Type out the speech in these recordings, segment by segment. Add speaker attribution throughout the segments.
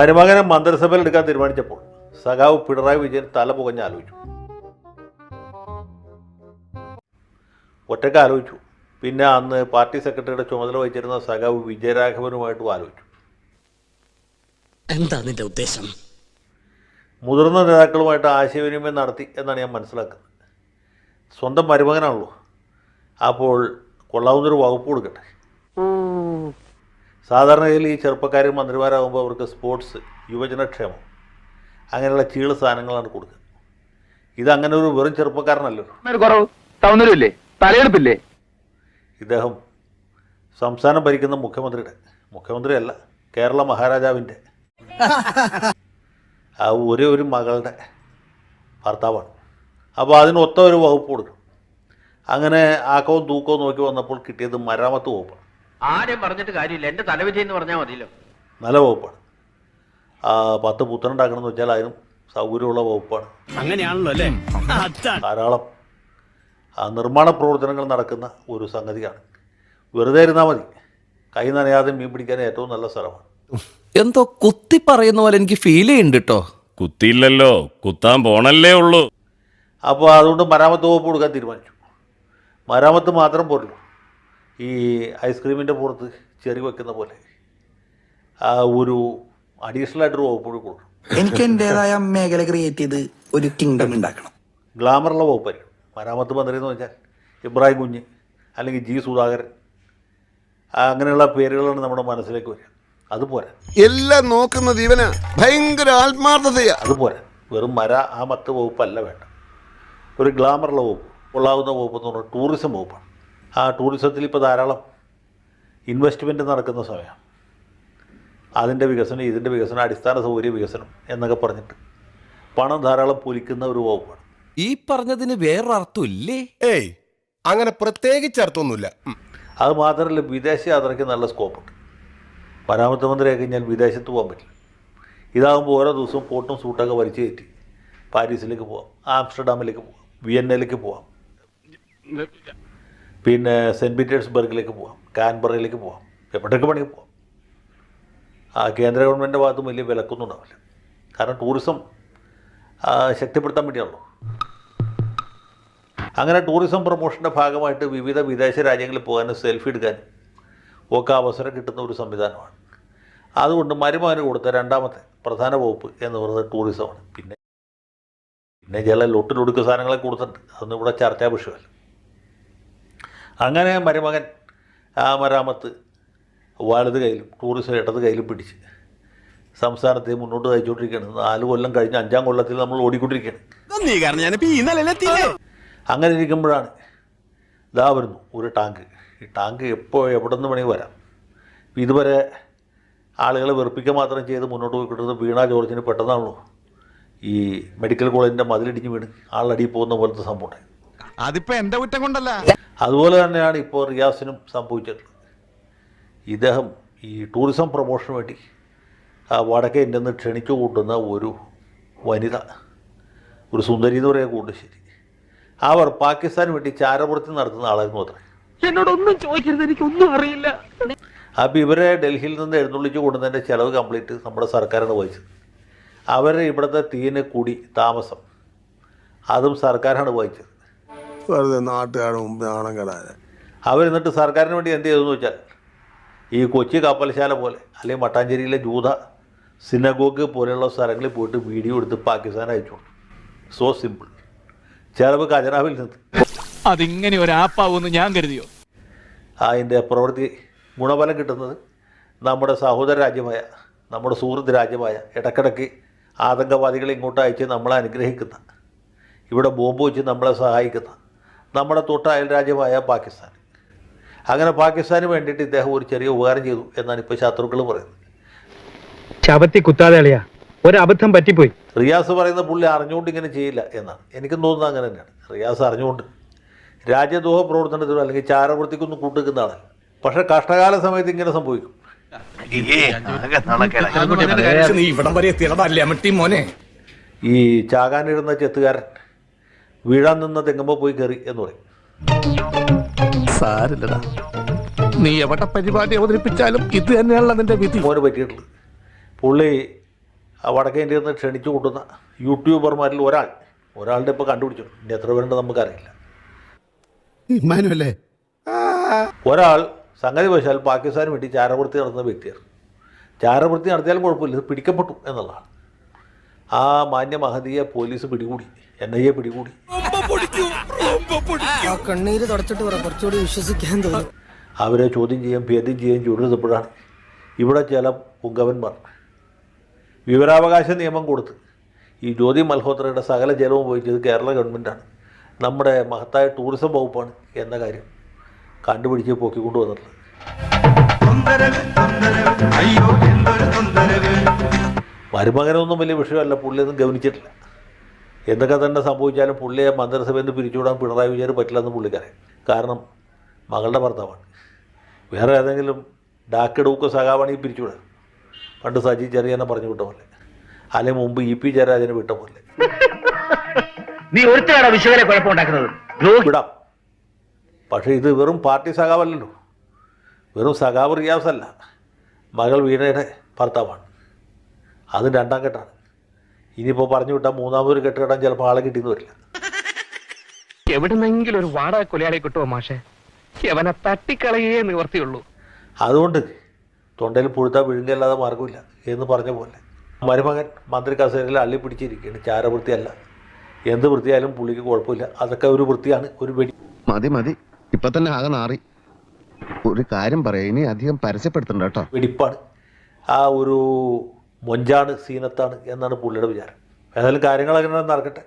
Speaker 1: മരുമകനെ മന്ത്രിസഭയിൽ എടുക്കാൻ തീരുമാനിച്ചപ്പോൾ സഖാവ് പിണറായി വിജയൻ തല പുകഞ്ഞ് ആലോചിച്ചു. ഒറ്റയ്ക്ക് ആലോചിച്ചു. പിന്നെ അന്ന് പാർട്ടി സെക്രട്ടറിയുടെ ചുമതല വഹിച്ചിരുന്ന സഖാവ് വിജയരാഘവനുമായിട്ടും ആലോചിച്ചു.
Speaker 2: എന്താ നിന്റെ ഉദ്ദേശം?
Speaker 1: മുതിർന്ന നേതാക്കളുമായിട്ട് ആശയവിനിമയം നടത്തി എന്നാണ് ഞാൻ മനസ്സിലാക്കുന്നത്. സ്വന്തം മരുമകനാണല്ലോ, അപ്പോൾ കൊള്ളാവുന്നൊരു വകുപ്പ് കൊടുക്കട്ടെ. സാധാരണഗതിയിൽ ഈ ചെറുപ്പക്കാർ മന്ത്രിമാരാകുമ്പോൾ അവർക്ക് സ്പോർട്സ്, യുവജനക്ഷേമം അങ്ങനെയുള്ള ചീള് സാധനങ്ങളാണ് കൊടുക്കുക. ഇതങ്ങനെ ഒരു വെറും ചെറുപ്പക്കാരനല്ലോ.
Speaker 3: തലയെടുപ്പില്ലേ?
Speaker 1: ഇദ്ദേഹം സംസ്ഥാനം ഭരിക്കുന്ന മുഖ്യമന്ത്രിയല്ല, കേരള മഹാരാജാവിൻ്റെ ആ ഒരു മകളുടെ ഭർത്താവാണ്. അപ്പോൾ അതിനൊത്ത ഒരു വകുപ്പ് കൊടുക്കും. അങ്ങനെ ആക്കവും തൂക്കവും നോക്കി വന്നപ്പോൾ കിട്ടിയത് മരാമത്ത് വകുപ്പാണ്.
Speaker 3: ആരും പറഞ്ഞിട്ട് കാര്യമില്ല, എന്റെ തലവിജയെന്ന് പറഞ്ഞാൽ മതിയല്ലോ.
Speaker 1: നല്ല വകുപ്പാണ്. 10 പുത്തനുണ്ടാക്കണം എന്ന് വെച്ചാൽ അതിനും സൗകര്യമുള്ള വകുപ്പാണ്.
Speaker 2: അങ്ങനെയാണല്ലോ അല്ലേ?
Speaker 1: ധാരാളം നിർമ്മാണ പ്രവർത്തനങ്ങൾ നടക്കുന്ന ഒരു സംഗതിയാണ്. വെറുതെ ഇരുന്നാൽ മതി, കൈ നനയാതെ മീൻ പിടിക്കാൻ ഏറ്റവും നല്ല സ്ഥലമാണ്.
Speaker 4: എന്തോ കുത്തി പറയുന്ന പോലെ എനിക്ക് ഫീൽ ചെയ്യുന്നുണ്ട് കേട്ടോ.
Speaker 5: കുത്തിയില്ലല്ലോ, കുത്താൻ പോണല്ലേ ഉള്ളൂ.
Speaker 1: അപ്പോൾ അതുകൊണ്ട് മരാമത്ത് വകുപ്പ് കൊടുക്കാൻ തീരുമാനിച്ചു. മരാമത്ത് മാത്രം പോരല്ലോ, ഈ ഐസ്ക്രീമിൻ്റെ പുറത്ത് ചെറി വെക്കുന്ന പോലെ ഒരു അഡീഷണൽ ആയിട്ടൊരു വകുപ്പ് കൂടി കൊടുക്കണം.
Speaker 6: എനിക്ക് എൻ്റെതായ മേഖല ക്രിയേറ്റ് ചെയ്ത് ഒരു കിങ്ഡം ഉണ്ടാക്കണം.
Speaker 1: ഗ്ലാമറുള്ള വകുപ്പായിരിക്കും. മരാമത്ത് മന്ത്രി എന്ന് വെച്ചാൽ ഇബ്രാഹിം കുഞ്ഞ് അല്ലെങ്കിൽ ജി സുധാകരൻ അങ്ങനെയുള്ള പേരുകളാണ് നമ്മുടെ മനസ്സിലേക്ക് വരിക. അതുപോരാ,
Speaker 7: എല്ലാം നോക്കുന്നത് ഇവനാ, ഭയങ്കര ആത്മാർത്ഥതയാ.
Speaker 1: അതുപോരാ, വെറും ആ 10 വകുപ്പല്ല വേണ്ട. ഒരു ഗ്ലാമറുള്ള വകുപ്പ്, കൊള്ളാവുന്ന വകുപ്പ് എന്ന് പറഞ്ഞാൽ ടൂറിസം വകുപ്പാണ്. ആ ടൂറിസത്തിൽ ഇപ്പോൾ ധാരാളം ഇൻവെസ്റ്റ്മെൻറ്റ് നടക്കുന്ന സമയമാണ്. അതിൻ്റെ വികസനം, ഇതിൻ്റെ വികസനം, അടിസ്ഥാന സൗകര്യ വികസനം എന്നൊക്കെ പറഞ്ഞിട്ട് പണം ധാരാളം പൊലിക്കുന്ന ഒരു വകുപ്പാണ്.
Speaker 4: ഈ പറഞ്ഞതിന് വേറൊരർത്ഥം ഇല്ലേ?
Speaker 7: ഏയ്, അങ്ങനെ പ്രത്യേകിച്ച് അർത്ഥമൊന്നുമില്ല.
Speaker 1: അത് മാത്രമല്ല, വിദേശ യാത്രയ്ക്ക് നല്ല സ്കോപ്പുണ്ട്. മരാമത്ത് മന്ത്രിയായി കഴിഞ്ഞാൽ വിദേശത്ത് പോകാൻ പറ്റില്ല. ഇതാകുമ്പോൾ ഓരോ ദിവസവും കോട്ടും സൂട്ടൊക്കെ വലിച്ചു കയറ്റി പാരീസിലേക്ക് പോവാം, ആംസ്റ്റർഡാമിലേക്ക് പോവാം, വിയന്നയിലേക്ക് പോവാം, പിന്നെ സെൻറ്റ് പീറ്റേഴ്സ്ബർഗിലേക്ക് പോവാം, കാൻബറയിലേക്ക് പോവാം, എവിടേക്ക് വേണമെങ്കിൽ പോവാം. കേന്ദ്ര ഗവൺമെൻറ്റിൻ്റെ ഭാഗത്തും വലിയ വിലക്കൊന്നും ഉണ്ടാവില്ല. കാരണം ടൂറിസം ശക്തിപ്പെടുത്താൻ വേണ്ടിയാണല്ലോ. അങ്ങനെ ടൂറിസം പ്രൊമോഷൻ്റെ ഭാഗമായിട്ട് വിവിധ വിദേശ രാജ്യങ്ങളിൽ പോകാനും സെൽഫി എടുക്കാനും ഒക്കെ അവസരം കിട്ടുന്ന ഒരു സംവിധാനമാണ്. അതുകൊണ്ട് മരുമകന് കൊടുത്ത രണ്ടാമത്തെ പ്രധാന വകുപ്പ് എന്ന് പറയുന്നത് ടൂറിസമാണ്. പിന്നെ ചില ലൊട്ടിലൊടുക്ക് സാധനങ്ങളെ കൊടുത്തിട്ടുണ്ട്, അതൊന്നും ഇവിടെ ചർച്ചാ വിഷയമല്ല. അങ്ങനെ മരുമകൻ മരാമത്ത് വലത് കയ്യിലും ടൂറിസം ഇടത് കയ്യിലും പിടിച്ച് സംസ്ഥാനത്തെ മുന്നോട്ട് നയിച്ചുകൊണ്ടിരിക്കുകയാണ്. 4 കൊല്ലം കഴിഞ്ഞ് 5-ാം കൊല്ലത്തിൽ നമ്മൾ ഓടിക്കൊണ്ടിരിക്കുകയാണ്. അങ്ങനെ ഇരിക്കുമ്പോഴാണ് ഇതാ വരുന്നു ഒരു ടാങ്ക്. ഈ ടാങ്ക് എപ്പോൾ എവിടെ നിന്ന് വേണമെങ്കിൽ വരാം. ഇതുവരെ ആളുകളെ വെറുപ്പിക്കുക മാത്രം ചെയ്ത് മുന്നോട്ട് പോയിക്കൊണ്ടിരുന്നത് വീണ ജോർജിന് പെട്ടെന്നാണല്ലോ ഈ മെഡിക്കൽ കോളേജിൻ്റെ മതിലിടിഞ്ഞ് വീണ് ആളടിയിൽ പോകുന്ന പോലത്തെ സംഭവം ഉണ്ടായി.
Speaker 7: അതിപ്പോ എന്റെ കുറ്റം കൊണ്ടല്ല.
Speaker 1: അതുപോലെ തന്നെയാണ് ഇപ്പോൾ റിയാസിനും സംഭവിച്ചിട്ടുള്ളത്. ഇദ്ദേഹം ഈ ടൂറിസം പ്രൊമോഷന് വേണ്ടി വടക്കേ ഇന്ത്യയിൽ നിന്ന് ക്ഷണിച്ചു കൂട്ടുന്ന ഒരു വനിത, ഒരു സുന്ദരി എന്ന് പറയുക കൂട്ടുശ്ശേരി, അവർ പാകിസ്ഥാന് വേണ്ടി ചാരവൃത്തി നടത്തുന്ന ആളായിരുന്നു അത്ര.
Speaker 3: എന്നോടൊന്നും ചോദിക്കരുത്, എനിക്കൊന്നും അറിയില്ല.
Speaker 1: അപ്പോൾ ഇവരെ ഡൽഹിയിൽ നിന്ന് എഴുന്നള്ളിച്ച് കൊണ്ടുവന്നതിൻ്റെ ചിലവ് കംപ്ലീറ്റ് നമ്മുടെ സർക്കാരാണ് വഹിച്ചത്. അവരെ ഇവിടുത്തെ തീന് കൂടി താമസം അതും സർക്കാരാണ് വഹിച്ചത്.
Speaker 7: വെറുതെ നാട്ടുകാരുടെ മുമ്പ് നാണം കെടാതെ
Speaker 1: അവരെന്നിട്ട് സർക്കാരിന് വേണ്ടി എന്ത് ചെയ്തെന്ന് വെച്ചാൽ ഈ കൊച്ചി കപ്പൽശാല പോലെ അല്ലെങ്കിൽ മട്ടാഞ്ചേരിയിലെ ജൂത സിനഗോഗ് പോലെയുള്ള സ്ഥലങ്ങളിൽ പോയിട്ട് വീഡിയോ എടുത്ത് പാകിസ്ഥാൻ അയച്ചുകൊണ്ട്. So simple. ചിലവ് ഖജനാവിൽ നിന്ന്.
Speaker 8: അതിങ്ങനെ ഒരു ആപ്പാവുമെന്ന് ഞാൻ കരുതിയോ?
Speaker 1: അതിൻ്റെ പ്രവൃത്തി ഗുണഫലം കിട്ടുന്നത് നമ്മുടെ സഹോദര രാജ്യമായ, നമ്മുടെ സുഹൃത്ത് രാജ്യമായ, ഇടയ്ക്കിടയ്ക്ക് ആതങ്കവാദികളെ ഇങ്ങോട്ട് അയച്ച് നമ്മളെ അനുഗ്രഹിക്കുന്ന, ഇവിടെ ബോംബ് വെച്ച് നമ്മളെ സഹായിക്കുന്ന നമ്മുടെ തൊട്ട അയൽ രാജ്യമായ പാകിസ്ഥാൻ. അങ്ങനെ പാകിസ്ഥാന് വേണ്ടിയിട്ട് ഇദ്ദേഹം ഒരു ചെറിയ ഉപകാരം ചെയ്തു എന്നാണ് ഇപ്പോൾ ശത്രുക്കൾ പറയുന്നത്.
Speaker 9: ശബത്തി കുത്താതെ അളിയാ, ഒരബദ്ധം പറ്റിപ്പോയി.
Speaker 1: റിയാസ് പറയുന്ന പുള്ളി അറിഞ്ഞുകൊണ്ട് ഇങ്ങനെ ചെയ്യില്ല എന്നാണ്. എനിക്കും തോന്നുന്നത് അങ്ങനെ തന്നെയാണ്. റിയാസ് അറിഞ്ഞുകൊണ്ട് രാജ്യദ്രോഹ പ്രവർത്തനത്തിനോ അല്ലെങ്കിൽ ചാരവൃത്തിക്കൊന്നും കൂട്ടുക്കുന്ന ആളല്ല. പക്ഷേ കഷ്ടകാല സമയത്ത് ഇങ്ങനെ സംഭവിക്കും. ഈ ചാകാനിടുന്ന ചെത്തുകാരൻ വീഴാൻ നിന്ന തെങ്ങുമ്പോൾ പോയി കയറി എന്ന് പറയും.
Speaker 2: സാരില്ലടാ, നീ എവിടെ പരിപാടി അവതരിപ്പിച്ചാലും ഇത് തന്നെയാണല്ലോ നിന്റെ വിധി.
Speaker 1: മോന് പറ്റിയിട്ടുള്ളത് പുള്ളി വടക്കേ ഇന്ത്യയിൽ നിന്ന് ക്ഷണിച്ചു കൂട്ടുന്ന യൂട്യൂബർമാരിൽ ഒരാളുടെ ഇപ്പോൾ കണ്ടുപിടിച്ചു. ഇനി എത്ര പേരുണ്ട് നമുക്കറിയില്ല. ഒരാൾ സംഗതി വശാൽ പാകിസ്ഥാന് വേണ്ടി ചാരവൃത്തി നടത്തുന്ന വ്യക്തിയാണ്. ചാരവൃത്തി നടത്തിയാലും കുഴപ്പമില്ല, ഇത് പിടിക്കപ്പെട്ടു എന്നുള്ളതാണ്. ആ മാന്യ മഹതിയെ പോലീസ് പിടികൂടി, NIA പിടികൂടി.
Speaker 6: കണ്ണീര് തുടച്ചിട്ട് കുറച്ചുകൂടി വിശ്വസിക്കാൻ തോന്നി.
Speaker 1: അവരെ ചോദ്യം ചെയ്യാൻ ചുരുന്നപ്പോഴാണ് ഇവിടെ ചില പുങ്കവന്മാർ വിവരാവകാശ നിയമം കൊടുത്ത് ഈ ജ്യോതി മൽഹോത്രയുടെ സകല ജലവും വഹിച്ചത് കേരള ഗവൺമെൻറ്റാണ്, നമ്മുടെ മഹത്തായ ടൂറിസം വകുപ്പാണ് എന്ന കാര്യം കണ്ടുപിടിച്ച് പൊക്കിക്കൊണ്ടുവന്നിട്ടുള്ളത്. മരുമകനൊന്നും വലിയ വിഷയമല്ല, പുള്ളിയൊന്നും ഗവനിച്ചിട്ടില്ല. എന്തൊക്കെ തന്നെ സംഭവിച്ചാലും പുള്ളിയെ മന്ത്രിസഭയിൽ നിന്ന് പിരിച്ചുവിടാൻ പിണറായി വിജയന് പറ്റില്ലെന്ന് പുള്ളിക്കറിയാം. കാരണം മകളുടെ ഭർത്താവാണ്. വേറെ ഏതെങ്കിലും ഡാക്കിടൂക്ക് സഖാവാണെങ്കിൽ പിരിച്ചുവിടാം, പണ്ട് സജി ചെറിയാനെ പറഞ്ഞു വിട്ട പോലെ, അല്ലെങ്കിൽ മുമ്പ് EP ജയരാജനെ വിട്ട പോലെ
Speaker 9: നീ ഒരുത്തരാണ് വിശ്വകരെ കുഴപ്പമുണ്ടാക്കുന്നത്.
Speaker 1: വിടാം. പക്ഷേ ഇത് വെറും പാർട്ടി സഖാവല്ലല്ലോ, വെറും സഖാവ് റിയാസല്ല, മകൾ വീണയുടെ ഭർത്താവാണ്. അത് രണ്ടാം കെട്ടാണ്. ഇനിയിപ്പോൾ പറഞ്ഞു വിട്ടാൽ മൂന്നാമതൊരു കെട്ട് കെട്ടാൻ ചിലപ്പോൾ ആളെ കിട്ടിയെന്ന് വരില്ല.
Speaker 8: എവിടുന്നെങ്കിലും ഒരു വാടക കൊലയാളെ കിട്ടുമോ മാഷെ? അവനെ തട്ടിക്കളയേ നിവർത്തിയുള്ളൂ.
Speaker 1: അതുകൊണ്ട് തൊണ്ടയിൽ പുഴുത്താൽ വിഴുങ്ങല്ലാതെ മാർഗമില്ല എന്ന് പറഞ്ഞ പോലെ മരുമകൻ മന്ത്രി കസേരയിൽ അള്ളി പിടിച്ചിരിക്കുകയാണ്. ചാരവൃത്തിയല്ല, എന്ത് വൃത്തിയായാലും പുള്ളിക്ക് കുഴപ്പമില്ല. അതൊക്കെ ഒരു വൃത്തിയാണ്, ഒരു വെടി.
Speaker 7: മതി ഇപ്പൊ തന്നെ ആകെ നാറി. ഒരു കാര്യം പറയാം, ഇനി അധികം പരസ്യപ്പെടുത്തണ്ട കേട്ടോ.
Speaker 1: വെടിപ്പാണ്, ആ ഒരു മൊഞ്ചാണ്, സീനത്താണ് എന്നാണ് പുള്ളിയുടെ വിചാരം. ഏതായാലും കാര്യങ്ങളൊക്കെ നടക്കട്ടെ.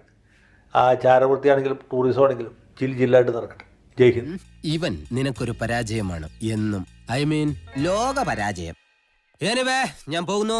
Speaker 1: ആ ചാരവൃത്തിയാണെങ്കിലും ടൂറിസം ആണെങ്കിലും ജില്ലായിട്ട് നടക്കട്ടെ. ജയ് ഹിന്ദ്.
Speaker 2: ഇവൻ നിനക്കൊരു പരാജയമാണ് എന്നും. ലോക പരാജയം. ഞാൻ പോകുന്നു.